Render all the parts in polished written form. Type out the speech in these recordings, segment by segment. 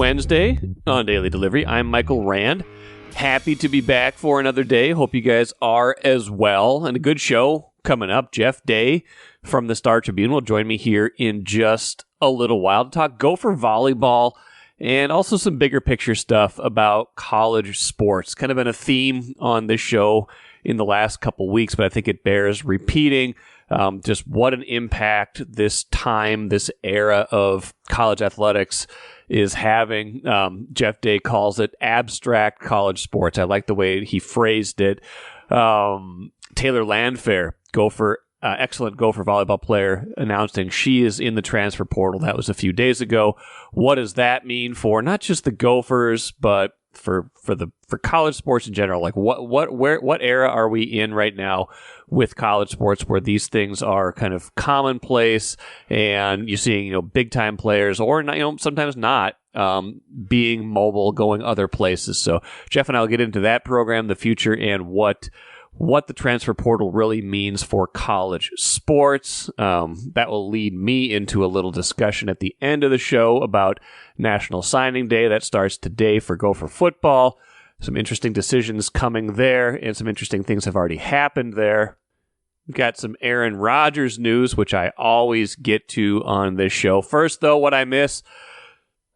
Wednesday on Daily Delivery. I'm Michael Rand. Happy to be back for another day. Hope you guys are as well. And a good show coming up. Jeff Day from the Star Tribune will join me here in just a little while to talk Gopher volleyball and also some bigger picture stuff about college sports. Kind of been a theme on this show in the last couple weeks, but I think it bears repeating. Just what an impact this time, this era of college athletics is having. Jeff Day calls it abstract college sports. I like the way he phrased it. Taylor Landfair, excellent Gopher volleyball player, announcing she is in the transfer portal. That was a few days ago. What does that mean for not just the Gophers, but for college sports in general? Like what era are we in right now with college sports where these things are kind of commonplace and you're seeing, big time players or not, sometimes not, being mobile, going other places. So Jeff and I will get into that program, the future, and what the transfer portal really means for college sports. That will lead me into a little discussion at the end of the show about National Signing Day. That starts today for Gopher football. Some interesting decisions coming there, and some interesting things have already happened there. We've got some Aaron Rodgers news, which I always get to on this show. First, though, what I miss.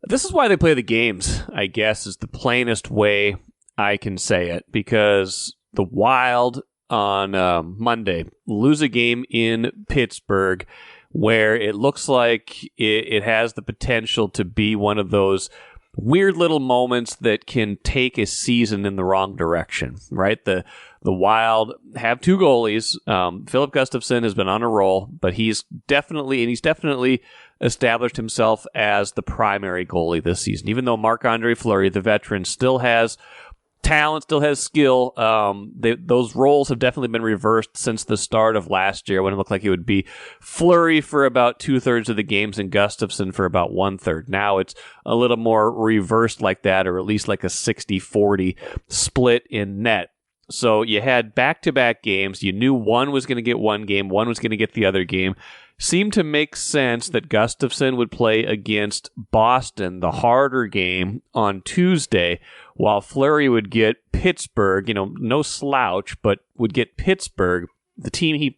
This is why they play the games, I guess, is the plainest way I can say it, because the Wild on Monday lose a game in Pittsburgh where it looks like it has the potential to be one of those weird little moments that can take a season in the wrong direction, right? The Wild have two goalies. Philip Gustafson has been on a roll, but he's definitely established himself as the primary goalie this season. Even though Marc-Andre Fleury, the veteran, still has talent, still has skill. Those roles have definitely been reversed since the start of last year when it looked like it would be Fleury for about 2/3 of the games and Gustafson for about 1/3. Now it's a little more reversed like that, or at least like a 60-40 split in net. So you had back-to-back games. You knew one was going to get one game, one was going to get the other game. Seemed to make sense that Gustafson would play against Boston, the harder game, on Tuesday, while Fleury would get Pittsburgh, no slouch, but would get Pittsburgh, the team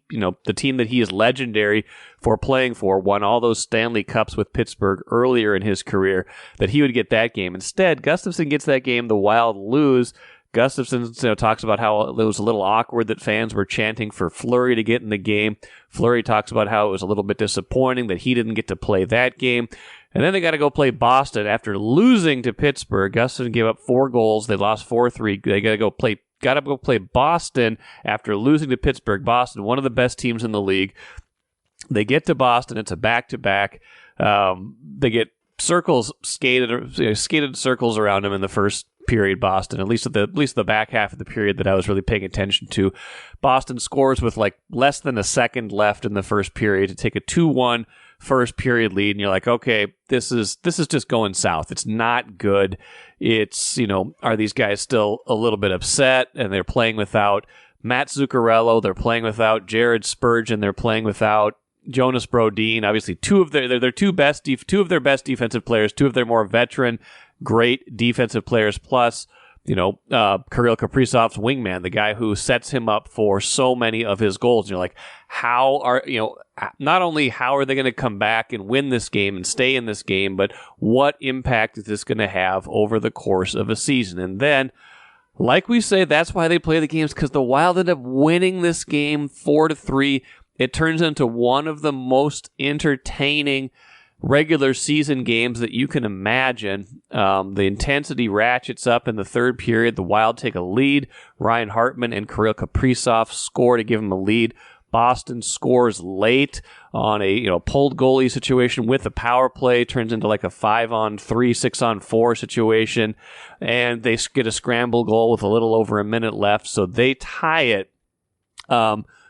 that he is legendary for playing for, won all those Stanley Cups with Pittsburgh earlier in his career, that he would get that game. Instead, Gustafson gets that game, the Wild lose. Gustafson talks about how it was a little awkward that fans were chanting for Fleury to get in the game. Fleury talks about how it was a little bit disappointing that he didn't get to play that game. And then they got to go play Boston after losing to Pittsburgh. Gustafson gave up 4 goals. They lost 4-3. They got to go play Boston after losing to Pittsburgh. Boston, one of the best teams in the league. They get to Boston. It's a back-to-back. They get skated circles around them in the first period. Boston, at least the back half of the period that I was really paying attention to. Boston scores with like less than a second left in the first period to take a 2-1 first period lead, and you're like, okay, this is just going south. It's not good. It's, are these guys still a little bit upset? And they're playing without Matt Zuccarello. They're playing without Jared Spurgeon. They're playing without Jonas Brodin. Obviously, two of their best defensive players, two of their more veteran, great defensive players, plus Kirill Kaprizov's wingman, the guy who sets him up for so many of his goals. And you're like, not only how are they going to come back and win this game and stay in this game, but what impact is this going to have over the course of a season? And then, like we say, that's why they play the games, because the Wild ended up winning this game 4-3. It turns into one of the most entertaining regular season games that you can imagine. The intensity ratchets up in the third period. The Wild take a lead. Ryan Hartman and Kirill Kaprizov score to give them a lead. Boston scores late on a pulled goalie situation with a power play. Turns into like a 5-on-3, 6-on-4 situation. And they get a scramble goal with a little over a minute left. So they tie it.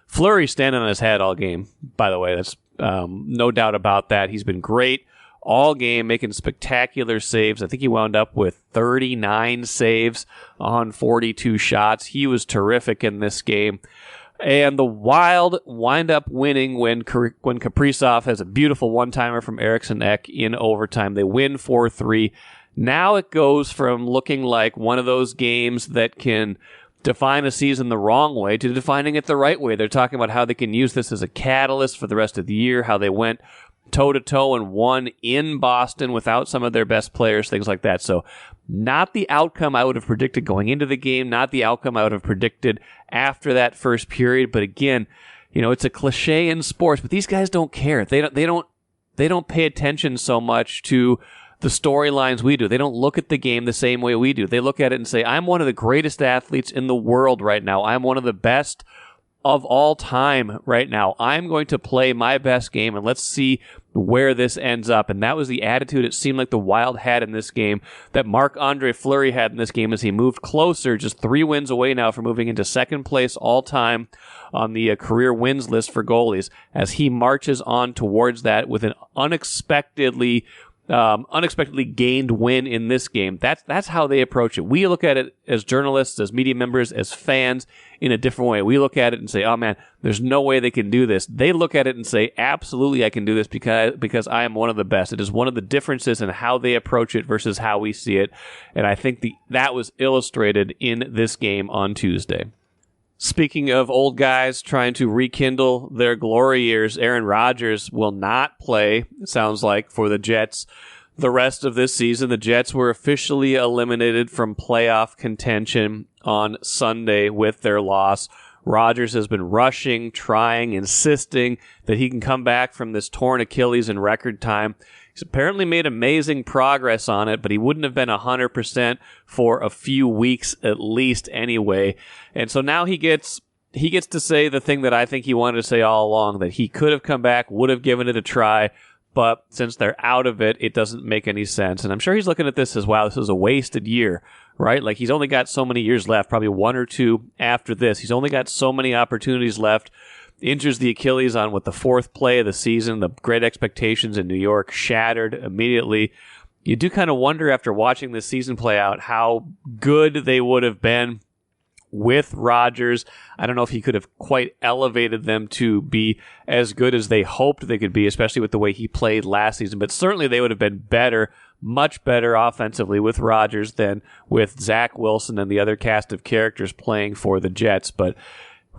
Fleury standing on his head all game, by the way. That's no doubt about that. He's been great all game, making spectacular saves. I think he wound up with 39 saves on 42 shots. He was terrific in this game. And the Wild wind up winning when Kaprizov has a beautiful one-timer from Eriksson Ek in overtime. They win 4-3. Now it goes from looking like one of those games that can define a season the wrong way to defining it the right way. They're talking about how they can use this as a catalyst for the rest of the year, how they went toe-to-toe and won in Boston without some of their best players, things like that. So not the outcome I would have predicted going into the game, not the outcome I would have predicted after that first period. But again, it's a cliche in sports, but these guys don't care. They don't pay attention so much to the storylines we do. They don't look at the game the same way we do. They look at it and say, I'm one of the greatest athletes in the world right now. I'm one of the best of all time right now. I'm going to play my best game, and let's see where this ends up. And that was the attitude it seemed like the Wild had in this game, that Marc-Andre Fleury had in this game as he moved closer, just 3 wins away now from moving into second place all time on the career wins list for goalies, as he marches on towards that with an unexpectedly gained win in this game. That's how they approach it. We look at it as journalists, as media members, as fans in a different way. We look at it and say, oh man, there's no way they can do this. They look at it and say, absolutely I can do this because I am one of the best. It is one of the differences in how they approach it versus how we see it. And I think that was illustrated in this game on Tuesday. Speaking of old guys trying to rekindle their glory years, Aaron Rodgers will not play, it sounds like, for the Jets the rest of this season. The Jets were officially eliminated from playoff contention on Sunday with their loss. Rodgers has been rushing, trying, insisting that he can come back from this torn Achilles in record time. He's apparently made amazing progress on it, but he wouldn't have been 100% for a few weeks at least anyway. And so now he gets to say the thing that I think he wanted to say all along, that he could have come back, would have given it a try, but since they're out of it, it doesn't make any sense. And I'm sure he's looking at this as, wow, this is a wasted year, right? Like, he's only got so many years left, probably 1 or 2 after this. He's only got so many opportunities left. Injures the Achilles on the 4th play of the season. The great expectations in New York shattered immediately. You do kind of wonder after watching this season play out how good they would have been with Rodgers. I don't know if he could have quite elevated them to be as good as they hoped they could be, especially with the way he played last season. But certainly they would have been better, much better offensively with Rodgers than with Zach Wilson and the other cast of characters playing for the Jets. But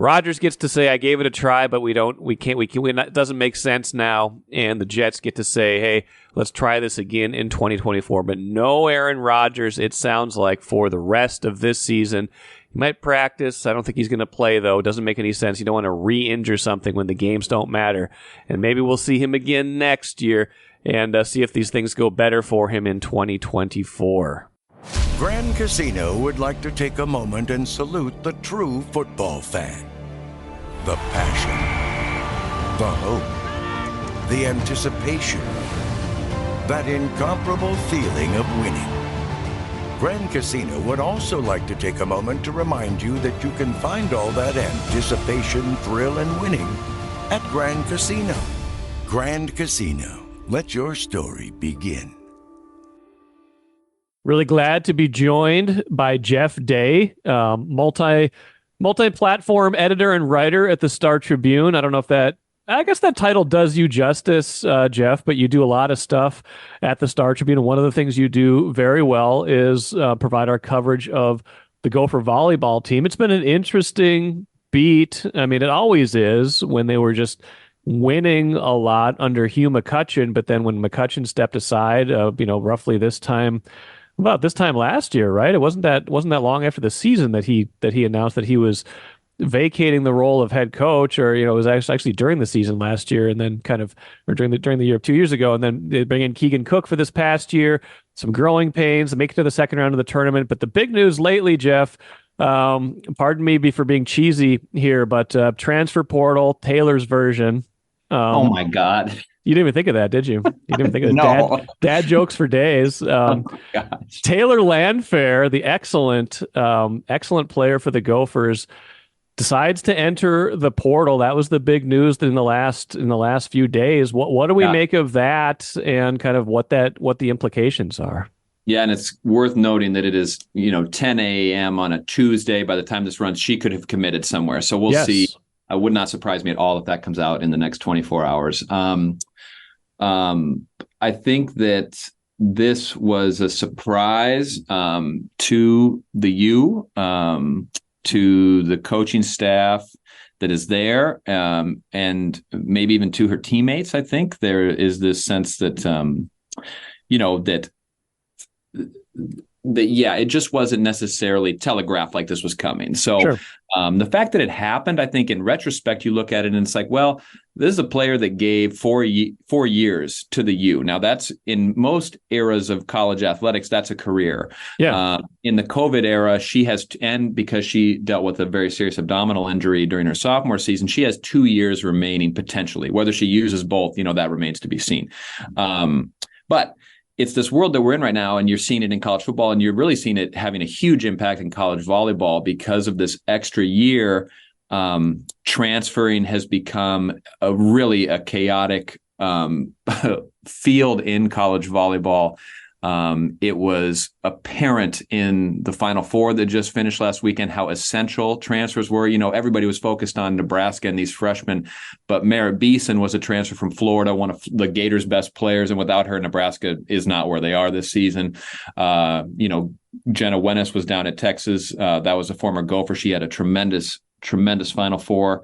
Rodgers gets to say, I gave it a try, but it doesn't make sense now. And the Jets get to say, hey, let's try this again in 2024. But no Aaron Rodgers, it sounds like, for the rest of this season. He might practice. I don't think he's going to play, though. It doesn't make any sense. You don't want to re-injure something when the games don't matter. And maybe we'll see him again next year and see if these things go better for him in 2024. Grand Casino would like to take a moment and salute the true football fan. The passion, the hope, the anticipation, that incomparable feeling of winning. Grand Casino would also like to take a moment to remind you that you can find all that anticipation, thrill, and winning at Grand Casino. Grand Casino, let your story begin. Really glad to be joined by Jeff Day, multi-platform editor and writer at the Star Tribune. I guess that title does you justice, Jeff, but you do a lot of stuff at the Star Tribune. And one of the things you do very well is provide our coverage of the Gopher volleyball team. It's been an interesting beat. I mean, it always is when they were just winning a lot under Hugh McCutcheon, but then when McCutcheon stepped aside, roughly about this time last year, right? It wasn't that long after the season that he announced that he was vacating the role of head coach, or it was actually during the season last year, and then during the year 2 years ago, and then they bring in Keegan Cook for this past year. Some growing pains, make it to the second round of the tournament. But the big news lately, Jeff, pardon me for being cheesy here, but transfer portal, Taylor's version. Oh my God. You didn't even think of that, did you? You didn't even think of No. dad jokes for days. Oh my gosh. Taylor Landfair, the excellent player for the Gophers, decides to enter the portal. That was the big news in the last few days. What do we make of that, and kind of what the implications are? Yeah, and it's worth noting that it is 10 a.m. on a Tuesday. By the time this runs, she could have committed somewhere. So we'll see. It would not surprise me at all if that comes out in the next 24 hours. I think that this was a surprise to the U, to the coaching staff that is there, and maybe even to her teammates. I think there is this sense that, it just wasn't necessarily telegraphed like this was coming. So Sure. The fact that it happened, I think in retrospect, you look at it and it's like, well, this is a player that gave 4 years to the U. Now, that's in most eras of college athletics, that's a career. Yeah. In the COVID era, she has, and because she dealt with a very serious abdominal injury during her sophomore season, she has 2 years remaining potentially. Whether she uses both, that remains to be seen. But it's this world that we're in right now, and you're seeing it in college football, and you're really seeing it having a huge impact in college volleyball because of this extra year. Transferring has become a chaotic field in college volleyball. It was apparent in the Final Four that just finished last weekend how essential transfers were. Everybody was focused on Nebraska and these freshmen, but Merritt Beeson was a transfer from Florida, one of the Gators' best players, and without her, Nebraska is not where they are this season. Jenna Wennis was down at Texas. That was a former Gopher. She had a tremendous Final Four.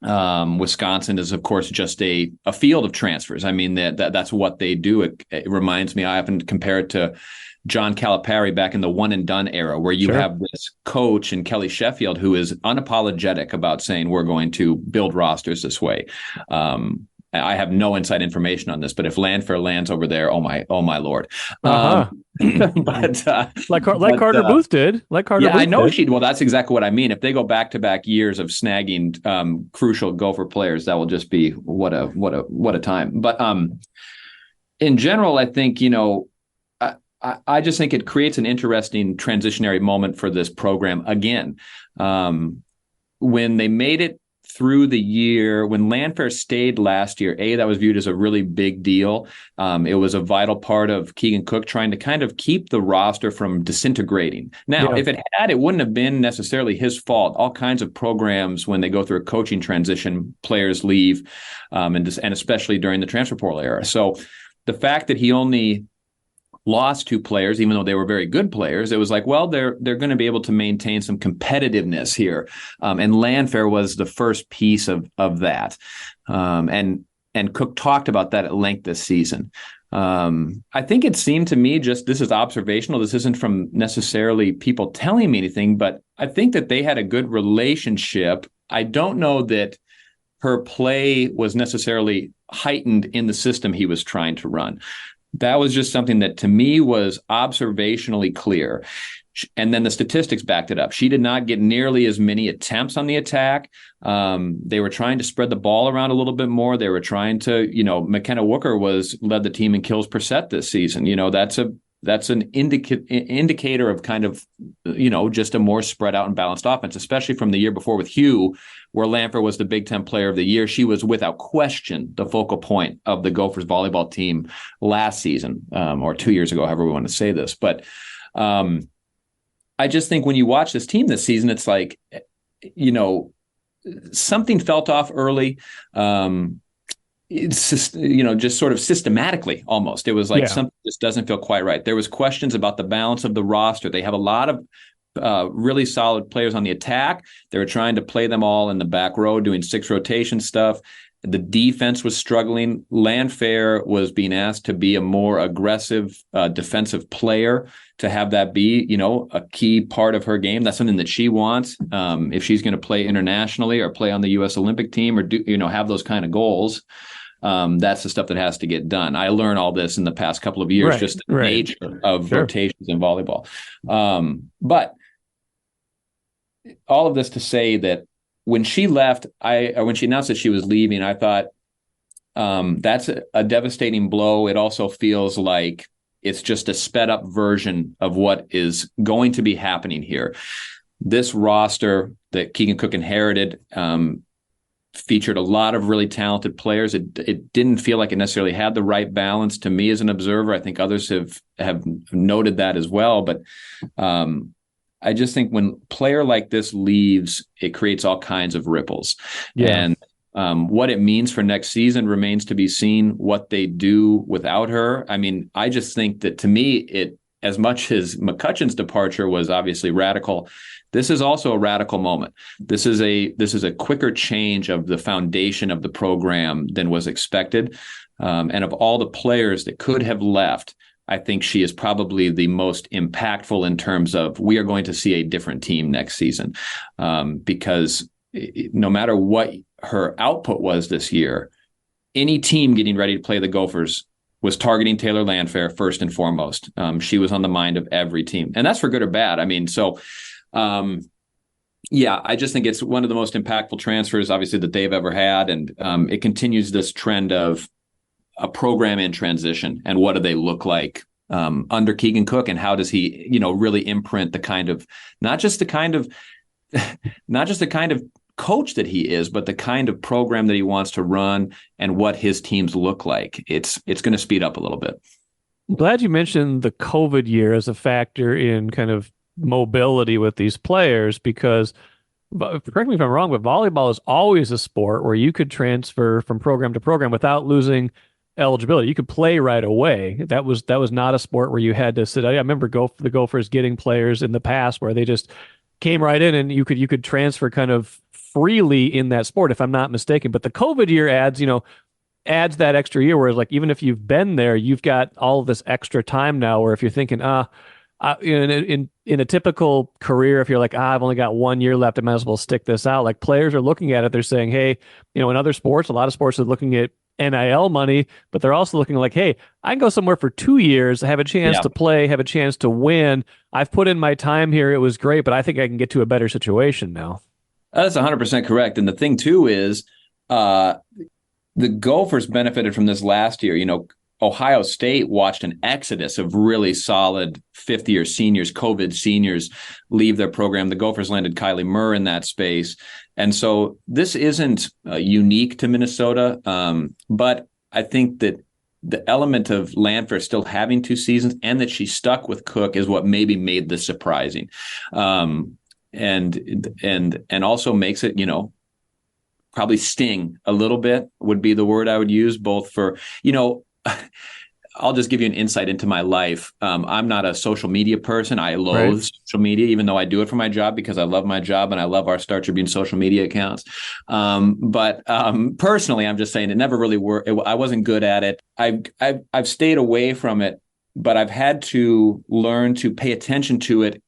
Wisconsin is, of course, just a field of transfers. I mean, that's what they do. It reminds me, I often compare it to John Calipari back in the one and done era, where you have this coach in Kelly Sheffield who is unapologetic about saying we're going to build rosters this way. I have no inside information on this, but if Landfair lands over there, oh my Lord. But like Carter Booth did. I know well, that's exactly what I mean. If they go back-to-back years of snagging crucial Gopher players, that will just be what a time. But in general, I think, I just think it creates an interesting transitionary moment for this program again. When they made it through the year, when Landfair stayed last year, that was viewed as a really big deal. It was a vital part of Keegan Cook trying to kind of keep the roster from disintegrating. Now, if it had, it wouldn't have been necessarily his fault. All kinds of programs, when they go through a coaching transition, players leave, and especially during the transfer portal era. So the fact that he only lost 2 players, even though they were very good players, it was like, well, they're going to be able to maintain some competitiveness here. And Landfair was the first piece of that. And Cook talked about that at length this season. I think it seemed to me, just this is observational. This isn't from necessarily people telling me anything, but I think that they had a good relationship. I don't know that her play was necessarily heightened in the system he was trying to run. That was just something that to me was observationally clear. And then the statistics backed it up. She did not get nearly as many attempts on the attack. They were trying to spread the ball around a little bit more. They were trying to, McKenna Wooker led the team in kills per set this season. That's an indicator of kind of, just a more spread out and balanced offense, especially from the year before with Hugh, where Landfair was the Big Ten Player of the Year. She was without question the focal point of the Gophers volleyball team last season, or 2 years ago, however we want to say this. But I just think when you watch this team this season, it's like, something felt off early. It's just, just sort of systematically almost. It was like something just doesn't feel quite right. There was questions about the balance of the roster. They have a lot of really solid players on the attack. They were trying to play them all in the back row, doing 6 rotation stuff. The defense was struggling. Landfair was being asked to be a more aggressive defensive player, to have that be, a key part of her game. That's something that she wants. If she's going to play internationally or play on the U.S. Olympic team or do, have those kind of goals. That's the stuff that has to get done. I learned all this in the past couple of years, just the nature of rotations in volleyball. But all of this to say that when she left, when she announced that she was leaving, I thought that's a devastating blow. It also feels like it's just a sped up version of what is going to be happening here. This roster that Keegan Cook inherited featured a lot of really talented players. It didn't feel like it necessarily had the right balance to me as an observer. I think others have noted that as well. But I just think when a player like this leaves, it creates all kinds of ripples. Yeah. And What it means for next season remains to be seen, what they do without her. I mean, I just think that to me, as much as McCutcheon's departure was obviously radical, this is also a radical moment. This is a quicker change of the foundation of the program than was expected. And of all the players that could have left, I think she is probably the most impactful in terms of we are going to see a different team next season, because no matter what her output was this year, any team getting ready to play the Gophers was targeting Taylor Landfair first and foremost. She was on the mind of every team, and that's for good or bad. I mean, so yeah, I just think it's one of the most impactful transfers, obviously, that they've ever had, and it continues this trend of a program in transition, and what do they look like under Keegan Cook, and how does he, really imprint the kind of not just the kind of coach that he is, but the kind of program that he wants to run and what his teams look like. It's going to speed up a little bit. I'm glad you mentioned the COVID year as a factor in kind of mobility with these players, because correct me if I'm wrong, but volleyball is always a sport where you could transfer from program to program without losing eligibility. You could play right away. That was not a sport where you had to sit. I remember the Gophers getting players in the past where they just came right in, and you could transfer kind of freely in that sport, if I'm not mistaken. But the COVID year adds that extra year, whereas like even if you've been there, you've got all of this extra time now. Where if you're thinking, in a typical career, if you're like, I've only got 1 year left, I might as well stick this out. Like players are looking at it, they're saying, hey, in other sports, a lot of sports are looking at NIL money, but they're also looking like, hey, I can go somewhere for 2 years, have a chance to play, have a chance to win. I've put in my time here. It was great, but I think I can get to a better situation now. That's 100% correct. And the thing, too, is the Gophers benefited from this last year. Ohio State watched an exodus of really solid fifth-year seniors, COVID seniors, leave their program. The Gophers landed Kylie Murr in that space. And so this isn't unique to Minnesota, but I think that the element of Landfair still having 2 seasons and that she stuck with Cook is what maybe made this surprising. And also makes it, probably sting a little bit would be the word I would use, both for, I'll just give you an insight into my life. I'm not a social media person. I loathe social media, even though I do it for my job because I love my job and I love our Star Tribune social media accounts. But personally, I'm just saying it never really worked. I wasn't good at it. I've stayed away from it, but I've had to learn to pay attention to it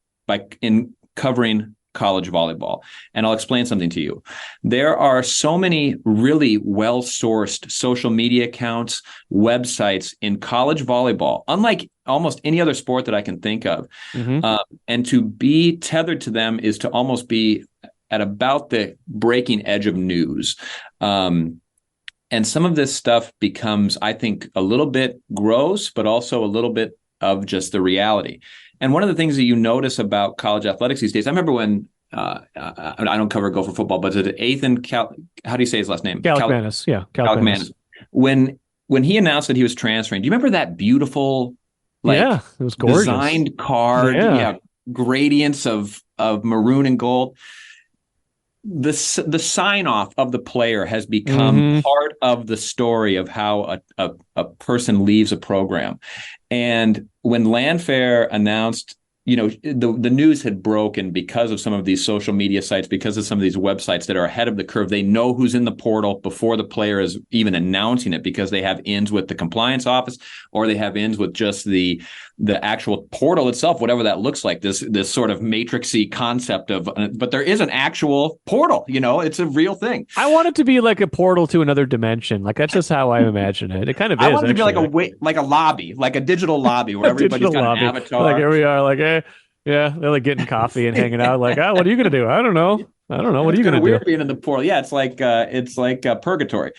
in covering college volleyball. And I'll explain something to you. There are so many really well-sourced social media accounts, websites in college volleyball, unlike almost any other sport that I can think of. Mm-hmm. And to be tethered to them is to almost be at about the breaking edge of news. And some of this stuff becomes, I think, a little bit gross, but also a little bit of just the reality. And one of the things that you notice about college athletics these days, I remember when I don't cover Gopher football, but is it Ethan how do you say his last name? Kalikmanis. Yeah, Kalikmanis. When he announced that he was transferring, do you remember that beautiful, it was gorgeous, designed card? Yeah, gradients of maroon and gold. The sign off of the player has become part of the story of how a person leaves a program. And when Landfair announced, the news had broken because of some of these social media sites, because of some of these websites that are ahead of the curve. They know who's in the portal before the player is even announcing it, because they have ins with the compliance office, or they have ins with just the actual portal itself, whatever that looks like, this sort of matrixy concept of, but there is an actual portal, it's a real thing. I want it to be like a portal to another dimension. Like that's just how I imagine it. It kind of is. I want it to be like a lobby, like a digital lobby where everybody's got an avatar. Like here we are, like, hey, yeah, they're like getting coffee and hanging out. Like, what are you going to do? I don't know. What are you going to do? Weird being in the portal. Yeah, it's like purgatory.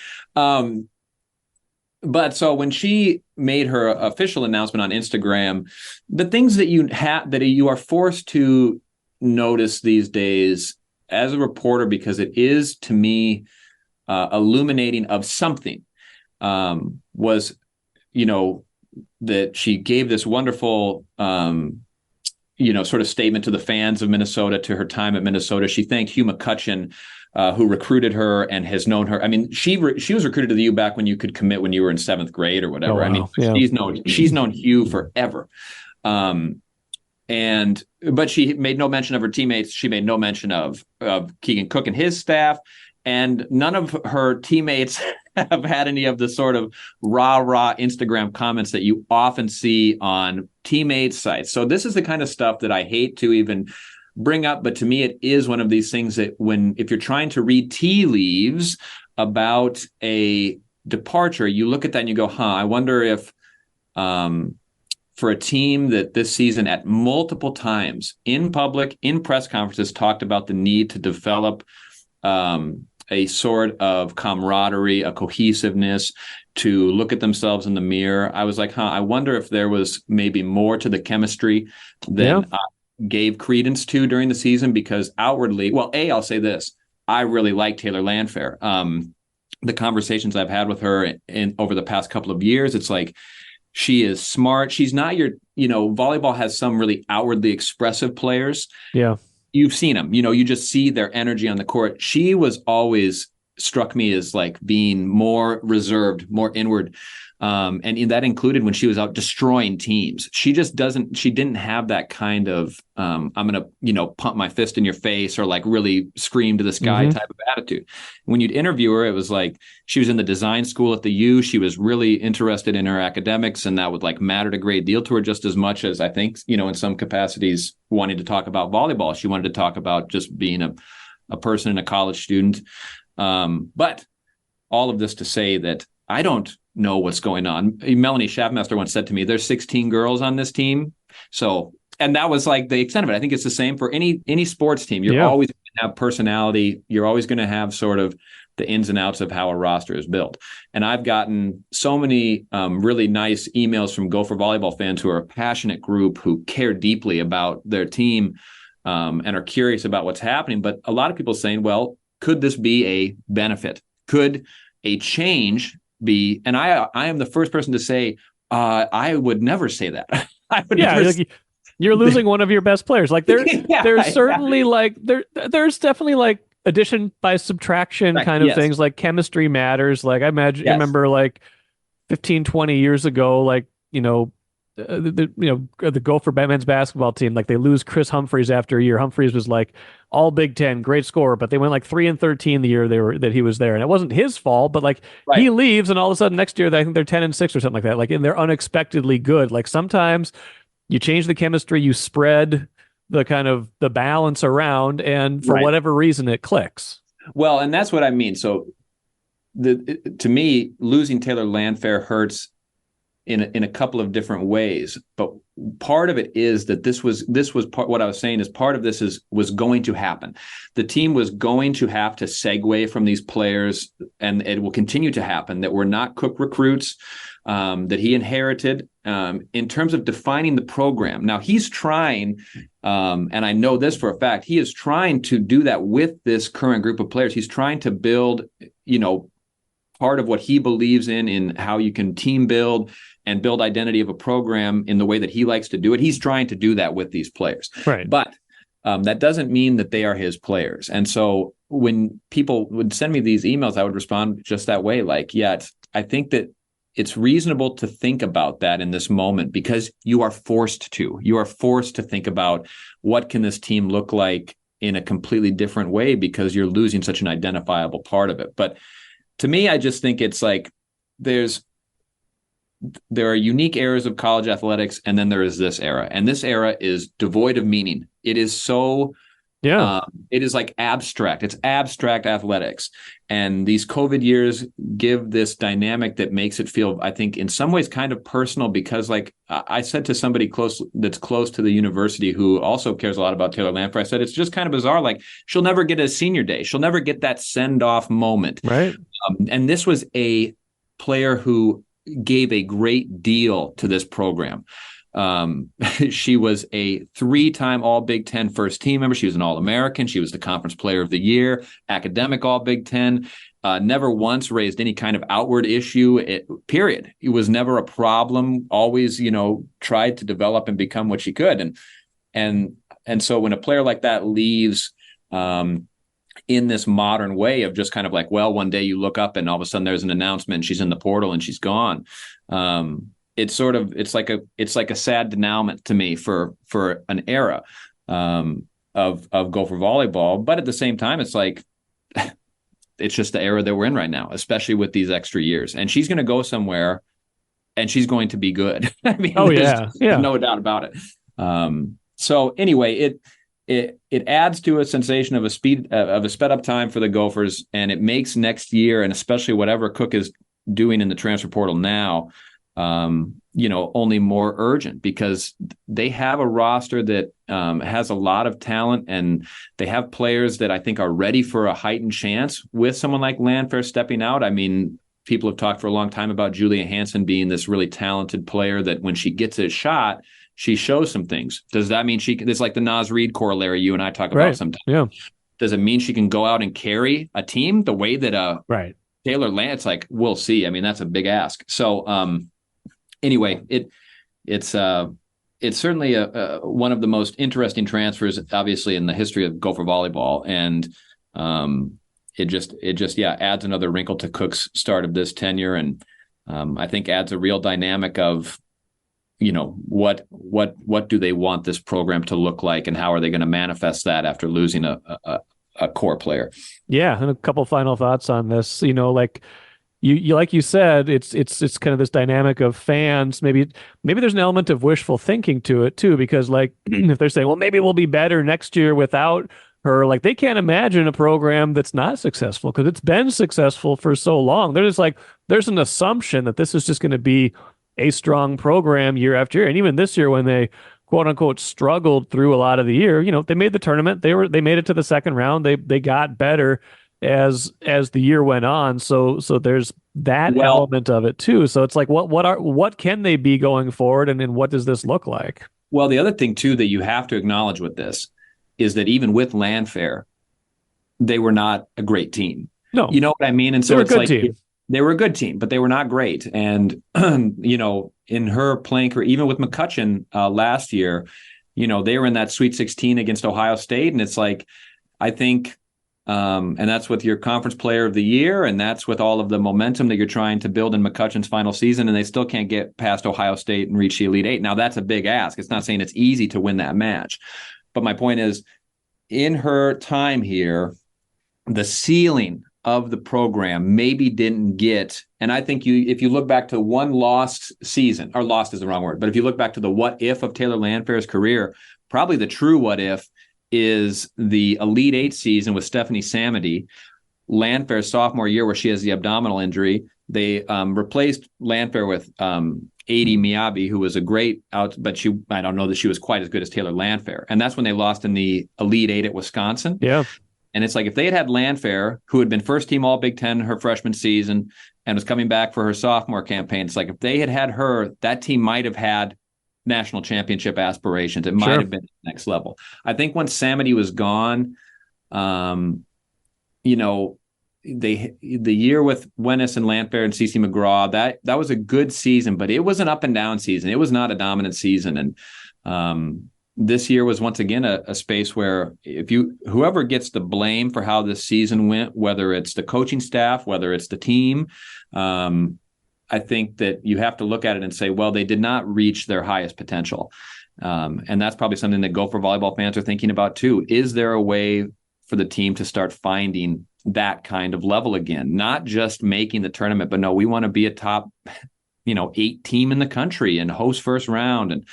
But so when she made her official announcement on Instagram, the things that you are forced to notice these days as a reporter, because it is, to me, illuminating of something, was, that she gave this wonderful sort of statement to the fans of Minnesota, to her time at Minnesota. She thanked Hugh McCutcheon, who recruited her and has known her. I mean, she was recruited to the U back when you could commit when you were in 7th grade or whatever. Oh, wow. I mean, she's known Hugh forever. But she made no mention of her teammates. She made no mention of Keegan Cook and his staff, and none of her teammates have had any of the sort of rah Instagram comments that you often see on teammates' sites. So this is the kind of stuff that I hate to even bring up, but to me, it is one of these things that if you're trying to read tea leaves about a departure, you look at that and you go, I wonder if for a team that this season at multiple times in public, in press conferences, talked about the need to develop a sort of camaraderie, a cohesiveness, to look at themselves in the mirror. I was like, I wonder if there was maybe more to the chemistry than I gave credence to during the season, because outwardly, I'll say this, I really like Taylor Landfair. The conversations I've had with her over the past couple of years, it's like, she is smart. She's not volleyball has some really outwardly expressive players. Yeah. You've seen them, you just see their energy on the court. She was always struck me as like being more reserved, more inward. And that included when she was out destroying teams. She didn't have that kind of, I'm going to, pump my fist in your face or like really scream to the sky type of attitude. When you'd interview her, it was like she was in the design school at the U. She was really interested in her academics, and that would like mattered a great deal to her, just as much as I think, in some capacities wanting to talk about volleyball. She wanted to talk about just being a person and a college student. But all of this to say that I don't know what's going on. Melanie Schaffmaster once said to me, there's 16 girls on this team. So, and that was like the extent of it. I think it's the same for any sports team. You're always going to have personality. You're always going to have sort of the ins and outs of how a roster is built. And I've gotten so many really nice emails from Gopher volleyball fans who are a passionate group who care deeply about their team and are curious about what's happening. But a lot of people saying, well, could this be a benefit? Could a change be? And I am the first person to say, I would never say that. I would never say, you're losing one of your best players. Like there's certainly like there's definitely like addition by subtraction kind of things. Like chemistry matters. Like I remember like 15, 20 years ago, like, the Gopher men's basketball team, like they lose Chris Humphreys after a year. Humphreys was like all Big Ten, great scorer, but they went like 3-13 the year that he was there, and it wasn't his fault. But like he leaves, and all of a sudden next year I think they're 10-6 or something like that. Like, and they're unexpectedly good. Like sometimes you change the chemistry, you spread the kind of the balance around, and for whatever reason it clicks. Well, and that's what I mean. So to me, losing Taylor Landfair hurts in a couple of different ways, but part of it is that this was part, what I was saying is part of this was going to happen. The team was going to have to segue from these players, and it will continue to happen, that were not Cook recruits, that he inherited, in terms of defining the program. Now he's trying, and I know this for a fact, he is trying to do that with this current group of players. He's trying to build, part of what he believes in how you can team build and build identity of a program in the way that he likes to do it. He's trying to do that with these players. Right. But that doesn't mean that they are his players. And so when people would send me these emails, I would respond just that way. Like, I think that it's reasonable to think about that in this moment, because you are forced to think about what can this team look like in a completely different way, because you're losing such an identifiable part of it. But to me, I just think it's like there are unique eras of college athletics, and then there is this era. And this era is devoid of meaning. It is so, it is like abstract. It's abstract athletics. And these COVID years give this dynamic that makes it feel, I think, in some ways kind of personal, because like I said to somebody that's close to the university who also cares a lot about Taylor Landfair, I said, it's just kind of bizarre. Like, she'll never get a senior day. She'll never get that send-off moment. Right. And this was a player who gave a great deal to this program. She was a 3-time All Big Ten first team member. She was an All-American. She was the Conference Player of the Year, academic All Big Ten. Never once raised any kind of outward issue, period. It was never a problem. Always, tried to develop and become what she could. And And so when a player like that leaves in this modern way of just kind of like, well, one day you look up and all of a sudden there's an announcement, she's in the portal and she's gone. It's like a sad denouement to me for an era of Gopher volleyball. But at the same time, it's like, it's just the era that we're in right now, especially with these extra years. And she's going to go somewhere and she's going to be good. I mean, there's no doubt about it. So anyway, it adds to a sensation of a sped up time for the Gophers, and it makes next year, and especially whatever Cook is doing in the transfer portal now, only more urgent, because they have a roster that has a lot of talent, and they have players that I think are ready for a heightened chance with someone like Landfair stepping out. I mean, people have talked for a long time about Julia Hansen being this really talented player that when she gets a shot, she shows some things. Does that mean it's like the Naz Reid corollary you and I talk about sometimes? Yeah. Does it mean she can go out and carry a team the way that Taylor Landfair? It's like, we'll see. I mean, that's a big ask. So anyway, it's certainly one of the most interesting transfers, obviously, in the history of Gopher volleyball, and it just adds another wrinkle to Cook's start of this tenure, and I think adds a real dynamic of, what do they want this program to look like, and how are they going to manifest that after losing a core player? Yeah, and a couple final thoughts on this. Like you said, it's kind of this dynamic of fans. Maybe there's an element of wishful thinking to it too, because like if they're saying, well, maybe we'll be better next year without her, like they can't imagine a program that's not successful because it's been successful for so long. They're just like, there's an assumption that this is just going to be a strong program year after year. And even this year, when they quote unquote struggled through a lot of the year, they made the tournament. They made it to the second round. They got better as the year went on. So there's that element of it too. So it's like, what can they be going forward, and then what does this look like? Well, the other thing too that you have to acknowledge with this is that even with Landfair, they were not a great team. No, you know what I mean. And so it's like team. They were a good team, but they were not great. And in her playing career, even with McCutcheon last year, they were in that Sweet 16 against Ohio State, and it's like, I think. And that's with your conference player of the year, and that's with all of the momentum that you're trying to build in McCutcheon's final season, and they still can't get past Ohio State and reach the Elite Eight. Now, that's a big ask. It's not saying it's easy to win that match. But my point is, in her time here, the ceiling of the program maybe didn't get, and I think if you look back to one lost season, or lost is the wrong word, but if you look back to the what if of Taylor Landfair's career, probably the true what if is the Elite Eight season with Stephanie Samity, Landfair's sophomore year, where she has the abdominal injury. They replaced Landfair with Adi Miyabi, who was a great out, but I don't know that she was quite as good as Taylor Landfair. And that's when they lost in the Elite Eight at Wisconsin. Yeah. And it's like, if they had Landfair, who had been first team All Big Ten her freshman season and was coming back for her sophomore campaign, it's like, if they had her, that team might have had national championship aspirations. It might have been the next level. I think when Samity was gone, the year with Wennis and Landfair and CeCe McGraw, that was a good season, but it was an up and down season. It was not a dominant season. And this year was once again a space where whoever gets the blame for how this season went, whether it's the coaching staff, whether it's the team, I think that you have to look at it and say, well, they did not reach their highest potential. And that's probably something that Gopher volleyball fans are thinking about too. Is there a way for the team to start finding that kind of level again? Not just making the tournament, but no, we want to be a top, 8 team in the country and host first round and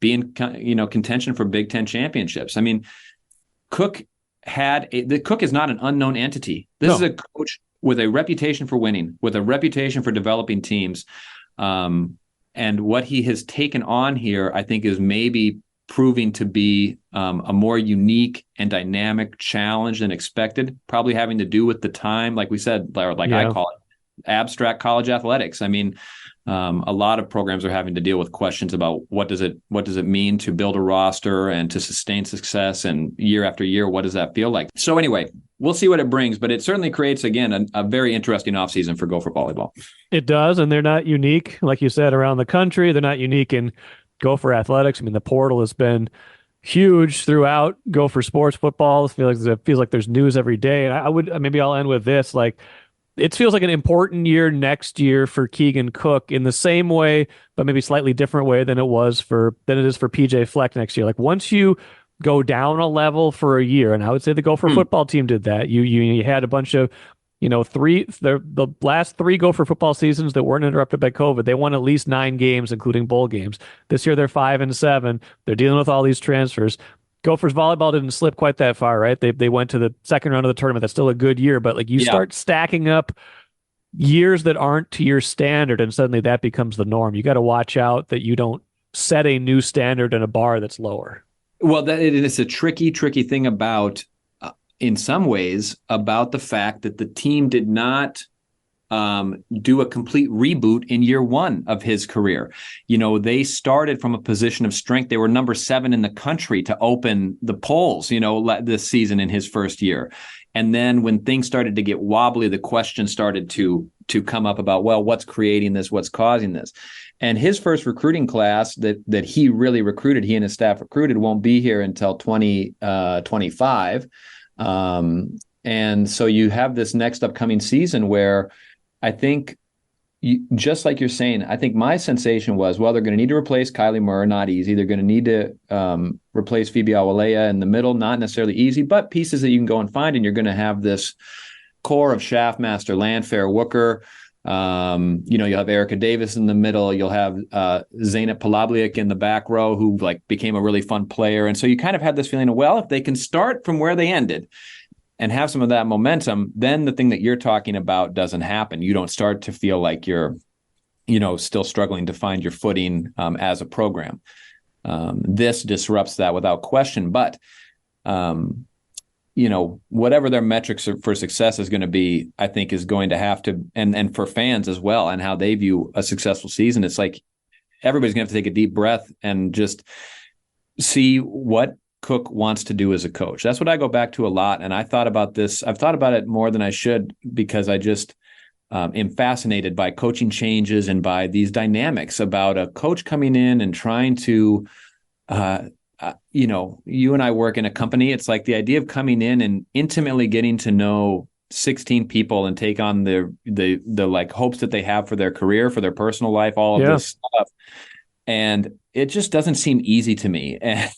be in, contention for Big Ten championships. I mean, Cook is not an unknown entity. This is a coach with a reputation for winning, with a reputation for developing teams. And what he has taken on here, I think, is maybe proving to be a more unique and dynamic challenge than expected, probably having to do with the time, like we said, I call it abstract college athletics. I mean, a lot of programs are having to deal with questions about what does it mean to build a roster and to sustain success, and year after year, what does that feel like? So anyway, we'll see what it brings, but it certainly creates, again, a very interesting offseason for Gopher volleyball. It does, and they're not unique, like you said, around the country. They're not unique in Gopher athletics. I mean, the portal has been huge throughout Gopher sports football. It feels like there's news every day. And maybe I'll end with this. Like, it feels like an important year next year for Keegan Cook in the same way, but maybe slightly different way than it is for PJ Fleck next year. Like, once you go down a level for a year, and I would say the Gopher football team did that. You had a bunch of, the last 3 Gopher football seasons that weren't interrupted by COVID, they won at least 9 games, including bowl games. This year they're 5-7. They're dealing with all these transfers. Gophers volleyball didn't slip quite that far, right? They went to the second round of the tournament. That's still a good year, but like you start stacking up years that aren't to your standard, and suddenly that becomes the norm. You got to watch out that you don't set a new standard in a bar that's lower. Well, it is a tricky thing about, in some ways, about the fact that the team did not do a complete reboot in year 1 of his career. They started from a position of strength. They were number 7 in the country to open the polls, this season in his first year. And then when things started to get wobbly, the question started to come up about, well, what's creating this? What's causing this? And his first recruiting class that he really recruited, he and his staff recruited, won't be here until 2025. And so you have this next upcoming season where I think, just like you're saying, I think my sensation was, well, they're going to need to replace Kylie Murr, not easy. They're going to need to replace Phoebe Awalea in the middle, not necessarily easy, but pieces that you can go and find, and you're going to have this core of Schaffmaster, Landfair, Wooker. You'll have Erica Davis in the middle. You'll have Zeynep Palabliak in the back row, who became a really fun player. And so you kind of have this feeling of, well, if they can start from where they ended and have some of that momentum, then the thing that you're talking about doesn't happen. You don't start to feel like you're, still struggling to find your footing as a program. This disrupts that without question. But, whatever their metrics for success is going to be, I think is going to have to, and for fans as well, and how they view a successful season, it's like everybody's going to have to take a deep breath and just see what Cook wants to do as a coach. That's what I go back to a lot. And I thought about this. I've thought about it more than I should, because I just am fascinated by coaching changes and by these dynamics about a coach coming in and trying to, you and I work in a company. It's like the idea of coming in and intimately getting to know 16 people and take on the like hopes that they have for their career, for their personal life, all of this stuff. And it just doesn't seem easy to me. And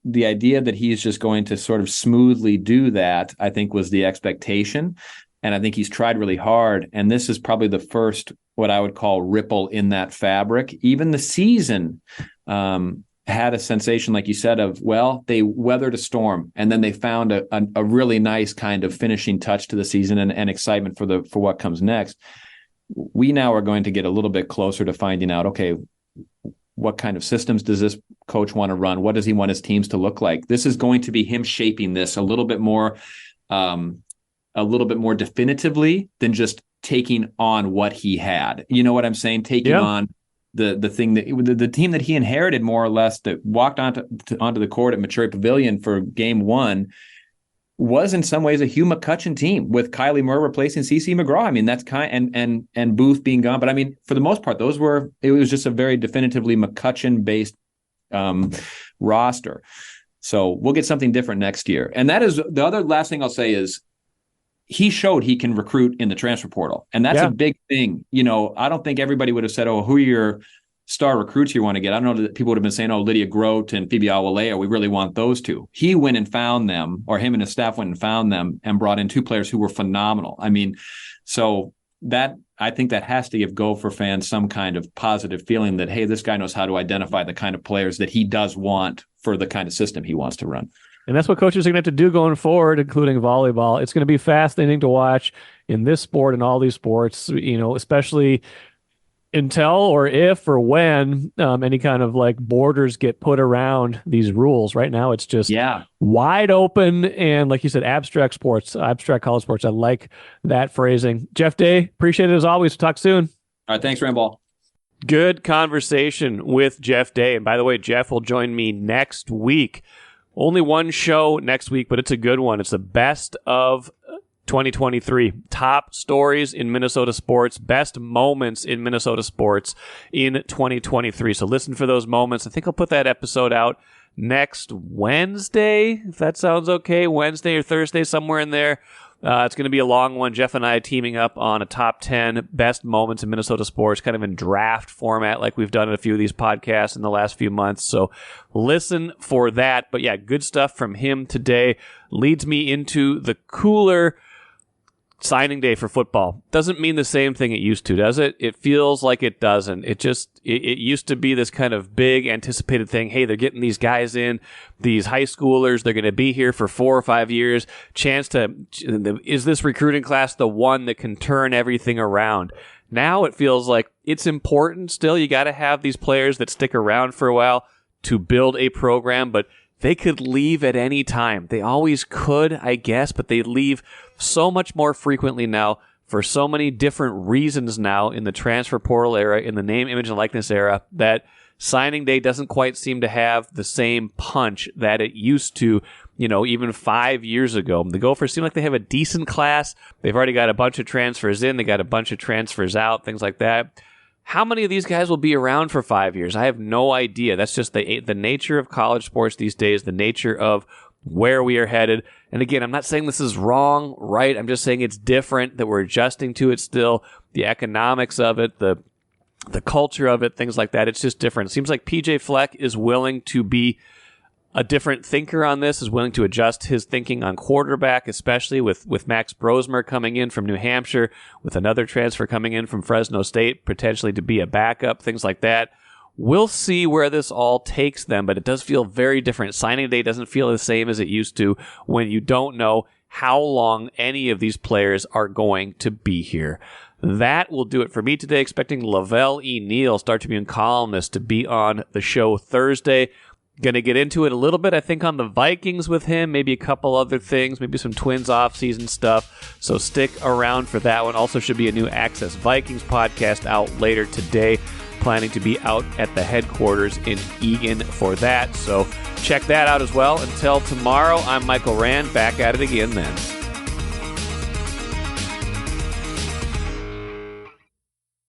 the idea that he's just going to sort of smoothly do that, I think, was the expectation. And I think he's tried really hard. And this is probably the first, what I would call, ripple in that fabric. Even the season had a sensation, like you said, of, well, they weathered a storm, and then they found a really nice kind of finishing touch to the season and excitement for what comes next. We now are going to get a little bit closer to finding out, okay, what kind of systems does this coach want to run? What does he want his teams to look like? This is going to be him shaping this a little bit more definitively than just taking on what he had. You know what I'm saying? Taking on the thing that the team that he inherited, more or less, that walked onto the court at Maturi Pavilion for game 1 was in some ways a Hugh McCutcheon team, with Kylie Murr replacing CeCe McGraw. I mean, that's and Booth being gone. But I mean, for the most part, it was just a very definitively McCutcheon based roster. So we'll get something different next year. And that is the other last thing I'll say is, he showed he can recruit in the transfer portal. And that's a big thing. I don't think everybody would have said, oh, who are your star recruits you want to get? I don't know that people would have been saying, oh, Lydia Grote and Phoebe Awalea, we really want those two. He went and found them, or him and his staff went and found them, and brought in 2 players who were phenomenal. I mean, so that, I think that has to give Gopher fans some kind of positive feeling that, hey, this guy knows how to identify the kind of players that he does want for the kind of system he wants to run. And that's what coaches are going to have to do going forward, including volleyball. It's going to be fascinating to watch in this sport and all these sports, especially until or if or when any kind of like borders get put around these rules. Right now, it's just wide open. And like you said, abstract college sports. I like that phrasing. Jeff Day, appreciate it as always. Talk soon. All right. Thanks, Ramball. Good conversation with Jeff Day. And by the way, Jeff will join me next week. Only one show next week, but it's a good one. It's the best of 2023. Top stories in Minnesota sports, best moments in Minnesota sports in 2023. So listen for those moments. I think I'll put that episode out next Wednesday, if that sounds okay. Wednesday or Thursday, somewhere in there. It's going to be a long one. Jeff and I teaming up on a top 10 best moments in Minnesota sports, kind of in draft format like we've done in a few of these podcasts in the last few months. So listen for that. But yeah, good stuff from him today. Leads me into the cooler signing day for football. Doesn't mean the same thing it used to, does it? It feels like it doesn't. It used to be this kind of big anticipated thing. Hey, they're getting these guys in, these high schoolers. They're going to be here for 4 or 5 years. Is this recruiting class the one that can turn everything around? Now it feels like it's important still. You got to have these players that stick around for a while to build a program, but they could leave at any time. They always could, I guess, but they leave so much more frequently now for so many different reasons now in the transfer portal era, in the name, image, and likeness era, that signing day doesn't quite seem to have the same punch that it used to, even 5 years ago. The Gophers seem like they have a decent class. They've already got a bunch of transfers in. They got a bunch of transfers out, things like that. How many of these guys will be around for 5 years? I have no idea. That's just the nature of college sports these days, the nature of where we are headed. And again, I'm not saying this is wrong, right? I'm just saying it's different, that we're adjusting to it still, the economics of it, the culture of it, things like that. It's just different. It seems like PJ Fleck is willing to be a different thinker on this, is willing to adjust his thinking on quarterback, especially with Max Brosmer coming in from New Hampshire, with another transfer coming in from Fresno State, potentially to be a backup, things like that. We'll see where this all takes them, but it does feel very different. Signing day doesn't feel the same as it used to when you don't know how long any of these players are going to be here. That will do it for me today. Expecting Lavelle E. Neal, Star Tribune columnist, to be on the show Thursday. Going to get into it a little bit, I think, on the Vikings with him, maybe a couple other things, maybe some Twins off-season stuff. So stick around for that one. Also should be a new Access Vikings podcast out later today. Planning to be out at the headquarters in Eagan for that. So check that out as well. Until tomorrow, I'm Michael Rand. Back at it again then.